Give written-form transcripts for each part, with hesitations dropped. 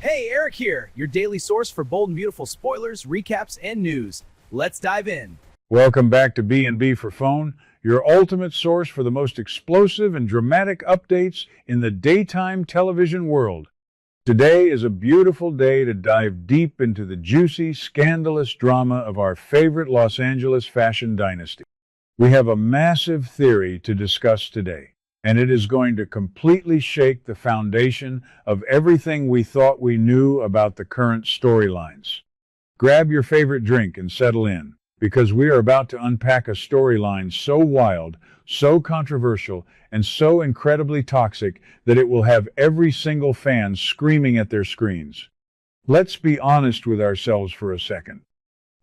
Hey, Eric here, your daily source for bold and beautiful spoilers, recaps, and news. Let's dive in. Welcome back to B&B for Phone, your ultimate source for the most explosive and dramatic updates in the daytime television world. Today is a beautiful day to dive deep into the juicy, scandalous drama of our favorite Los Angeles fashion dynasty. We have a massive theory to discuss today, and it is going to completely shake the foundation of everything we thought we knew about the current storylines. Grab your favorite drink and settle in, because we are about to unpack a storyline so wild, so controversial, and so incredibly toxic that it will have every single fan screaming at their screens. Let's be honest with ourselves for a second.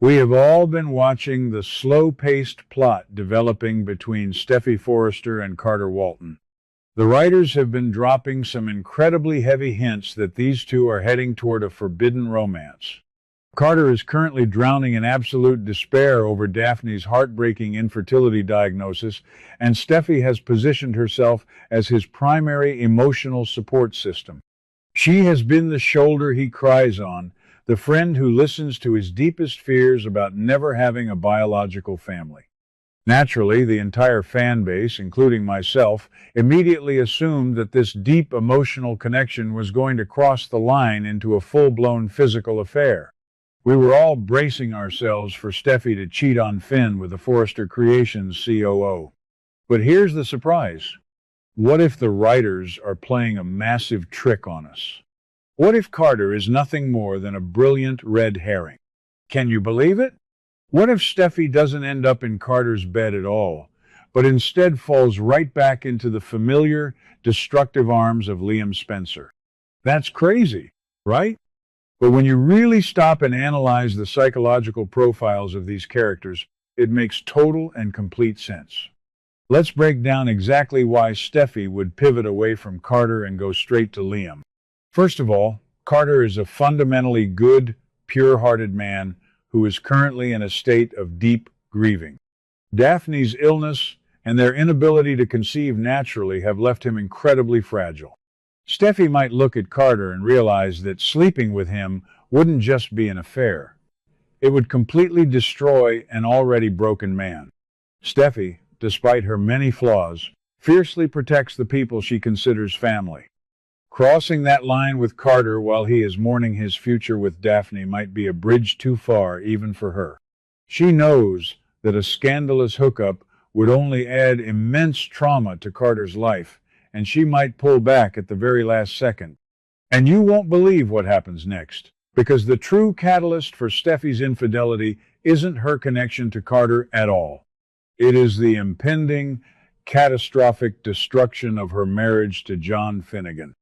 We have all been watching the slow-paced plot developing between Steffy Forrester and Carter Walton. The writers have been dropping some incredibly heavy hints that these two are heading toward a forbidden romance. Carter is currently drowning in absolute despair over Daphne's heartbreaking infertility diagnosis, and Steffy has positioned herself as his primary emotional support system. She has been the shoulder he cries on, the friend who listens to his deepest fears about never having a biological family. Naturally, the entire fan base, including myself, immediately assumed that this deep emotional connection was going to cross the line into a full-blown physical affair. We were all bracing ourselves for Steffy to cheat on Finn with the Forrester Creations COO. But here's the surprise. What if the writers are playing a massive trick on us? What if Carter is nothing more than a brilliant red herring? Can you believe it? What if Steffy doesn't end up in Carter's bed at all, but instead falls right back into the familiar, destructive arms of Liam Spencer? That's crazy, right? But when you really stop and analyze the psychological profiles of these characters, it makes total and complete sense. Let's break down exactly why Steffy would pivot away from Carter and go straight to Liam. First of all, Carter is a fundamentally good, pure-hearted man who is currently in a state of deep grieving. Daphne's illness and their inability to conceive naturally have left him incredibly fragile. Steffy might look at Carter and realize that sleeping with him wouldn't just be an affair. It would completely destroy an already broken man. Steffy, despite her many flaws, fiercely protects the people she considers family. Crossing that line with Carter while he is mourning his future with Daphne might be a bridge too far even for her. She knows that a scandalous hookup would only add immense trauma to Carter's life, and she might pull back at the very last second. And you won't believe what happens next, because the true catalyst for Steffy's infidelity isn't her connection to Carter at all. It is the impending, catastrophic destruction of her marriage to John Finnegan.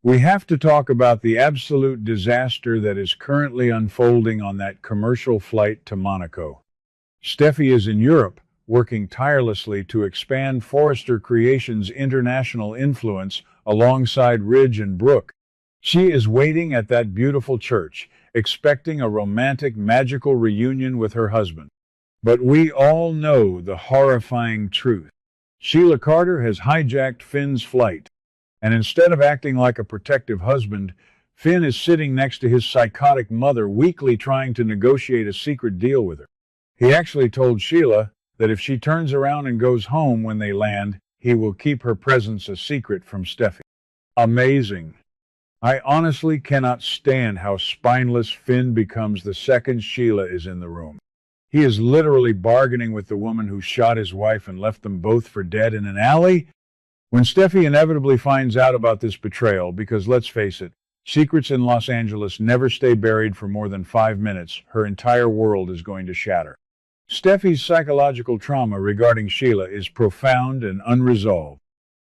We have to talk about the absolute disaster that is currently unfolding on that commercial flight to Monaco. Steffy is in Europe, working tirelessly to expand Forrester Creations' international influence alongside Ridge and Brooke. She is waiting at that beautiful church, expecting a romantic, magical reunion with her husband. But we all know the horrifying truth. Sheila Carter has hijacked Finn's flight. And instead of acting like a protective husband, Finn is sitting next to his psychotic mother, weakly trying to negotiate a secret deal with her. He actually told Sheila that if she turns around and goes home when they land, he will keep her presence a secret from Steffy. Amazing. I honestly cannot stand how spineless Finn becomes the second Sheila is in the room. He is literally bargaining with the woman who shot his wife and left them both for dead in an alley. When Steffy inevitably finds out about this betrayal, because let's face it, secrets in Los Angeles never stay buried for more than 5 minutes, her entire world is going to shatter. Steffy's psychological trauma regarding Sheila is profound and unresolved.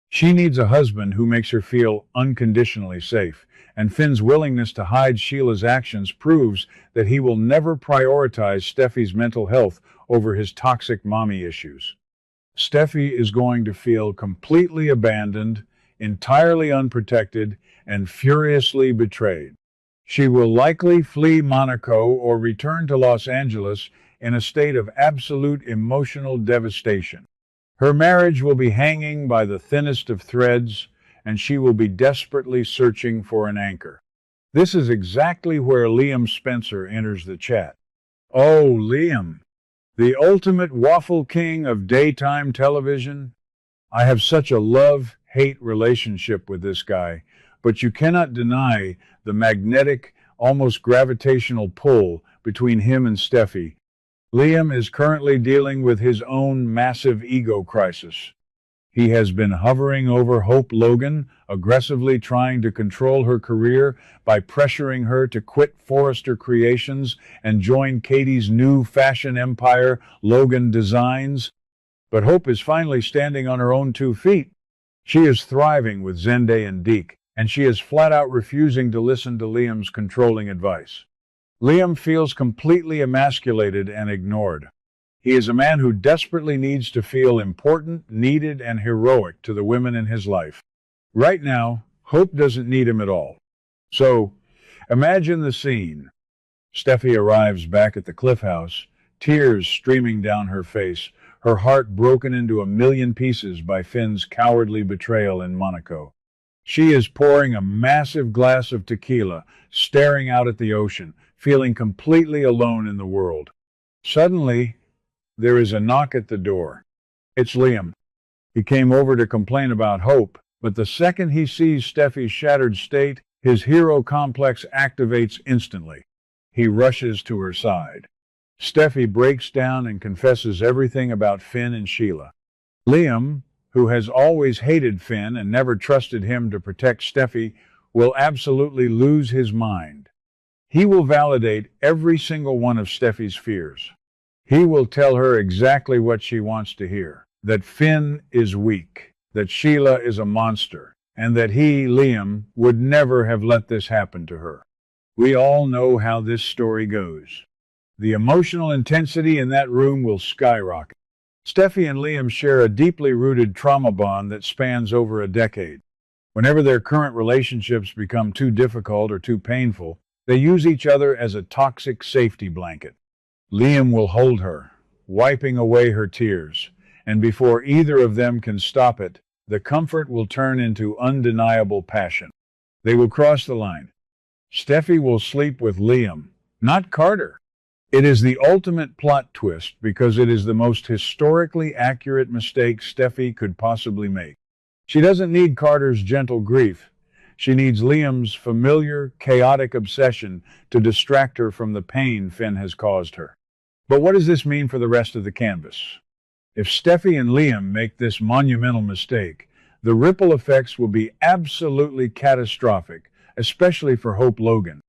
She needs a husband who makes her feel unconditionally safe, and Finn's willingness to hide Sheila's actions proves that he will never prioritize Steffy's mental health over his toxic mommy issues. Steffy is going to feel completely abandoned, entirely unprotected, and furiously betrayed. She will likely flee Monaco or return to Los Angeles in a state of absolute emotional devastation. Her marriage will be hanging by the thinnest of threads, and she will be desperately searching for an anchor. This is exactly where Liam Spencer enters the chat. Oh, Liam, the ultimate waffle king of daytime television. I have such a love-hate relationship with this guy, but you cannot deny the magnetic, almost gravitational pull between him and Steffi. Liam is currently dealing with his own massive ego crisis. He has been hovering over Hope Logan, aggressively trying to control her career by pressuring her to quit Forrester Creations and join Katie's new fashion empire, Logan Designs. But Hope is finally standing on her own 2 feet. She is thriving with Zende and Deke, and she is flat out refusing to listen to Liam's controlling advice. Liam feels completely emasculated and ignored. He is a man who desperately needs to feel important, needed, and heroic to the women in his life. Right now, Hope doesn't need him at all. So, imagine the scene. Steffi arrives back at the Cliff House, tears streaming down her face, her heart broken into a million pieces by Finn's cowardly betrayal in Monaco. She is pouring a massive glass of tequila, staring out at the ocean, feeling completely alone in the world. Suddenly, there is a knock at the door. It's Liam. He came over to complain about Hope, but the second he sees Steffi's shattered state, his hero complex activates instantly. He rushes to her side. Steffi breaks down and confesses everything about Finn and Sheila. Liam, who has always hated Finn and never trusted him to protect Steffi, will absolutely lose his mind. He will validate every single one of Steffi's fears. He will tell her exactly what she wants to hear, that Finn is weak, that Sheila is a monster, and that he, Liam, would never have let this happen to her. We all know how this story goes. The emotional intensity in that room will skyrocket. Steffi and Liam share a deeply rooted trauma bond that spans over a decade. Whenever their current relationships become too difficult or too painful, they use each other as a toxic safety blanket. Liam will hold her, wiping away her tears, and before either of them can stop it, the comfort will turn into undeniable passion. They will cross the line. Steffi will sleep with Liam, not Carter. It is the ultimate plot twist because it is the most historically accurate mistake Steffi could possibly make. She doesn't need Carter's gentle grief. She needs Liam's familiar, chaotic obsession to distract her from the pain Finn has caused her. But what does this mean for the rest of the canvas? If Steffi and Liam make this monumental mistake, the ripple effects will be absolutely catastrophic, especially for Hope Logan.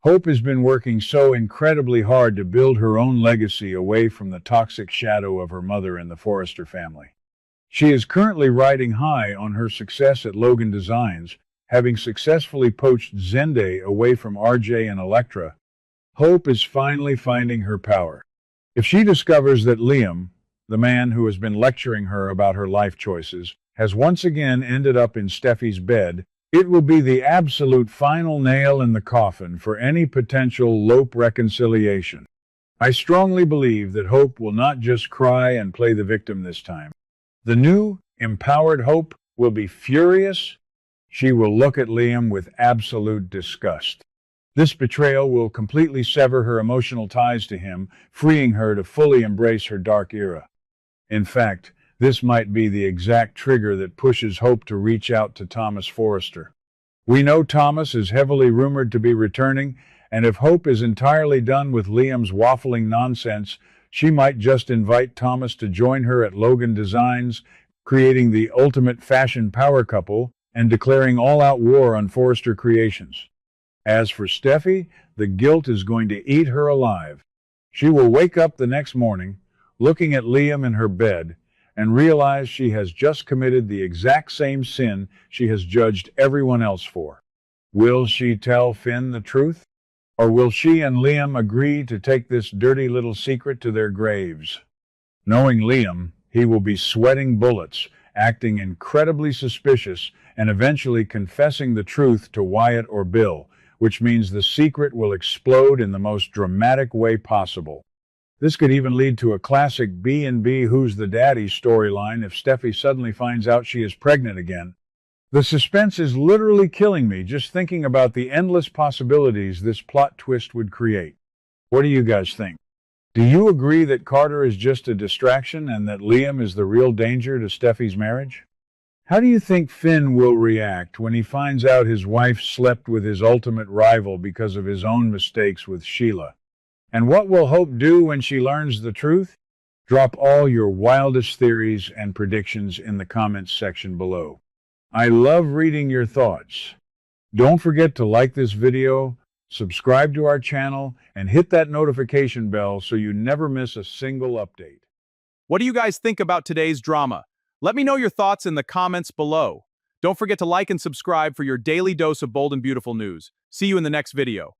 Hope has been working so incredibly hard to build her own legacy away from the toxic shadow of her mother and the Forrester family. She is currently riding high on her success at Logan Designs, having successfully poached Zende away from RJ and Elektra. Hope is finally finding her power. If she discovers that Liam, the man who has been lecturing her about her life choices, has once again ended up in Steffi's bed, it will be the absolute final nail in the coffin for any potential Lope reconciliation. I strongly believe that Hope will not just cry and play the victim this time. The new, empowered Hope will be furious. She will look at Liam with absolute disgust. This betrayal will completely sever her emotional ties to him, freeing her to fully embrace her dark era. In fact, this might be the exact trigger that pushes Hope to reach out to Thomas Forrester. We know Thomas is heavily rumored to be returning, and if Hope is entirely done with Liam's waffling nonsense, she might just invite Thomas to join her at Logan Designs, creating the ultimate fashion power couple and declaring all-out war on Forrester Creations. As for Steffi, the guilt is going to eat her alive. She will wake up the next morning, looking at Liam in her bed, and realize she has just committed the exact same sin she has judged everyone else for. Will she tell Finn the truth? Or will she and Liam agree to take this dirty little secret to their graves? Knowing Liam, he will be sweating bullets, acting incredibly suspicious, and eventually confessing the truth to Wyatt or Bill, which means the secret will explode in the most dramatic way possible. This could even lead to a classic B&B Who's the Daddy storyline if Steffi suddenly finds out she is pregnant again. The suspense is literally killing me just thinking about the endless possibilities this plot twist would create. What do you guys think? Do you agree that Carter is just a distraction and that Liam is the real danger to Steffi's marriage? How do you think Finn will react when he finds out his wife slept with his ultimate rival because of his own mistakes with Sheila? And what will Hope do when she learns the truth? Drop all your wildest theories and predictions in the comments section below. I love reading your thoughts. Don't forget to like this video, subscribe to our channel, and hit that notification bell so you never miss a single update. What do you guys think about today's drama? Let me know your thoughts in the comments below. Don't forget to like and subscribe for your daily dose of bold and beautiful news. See you in the next video.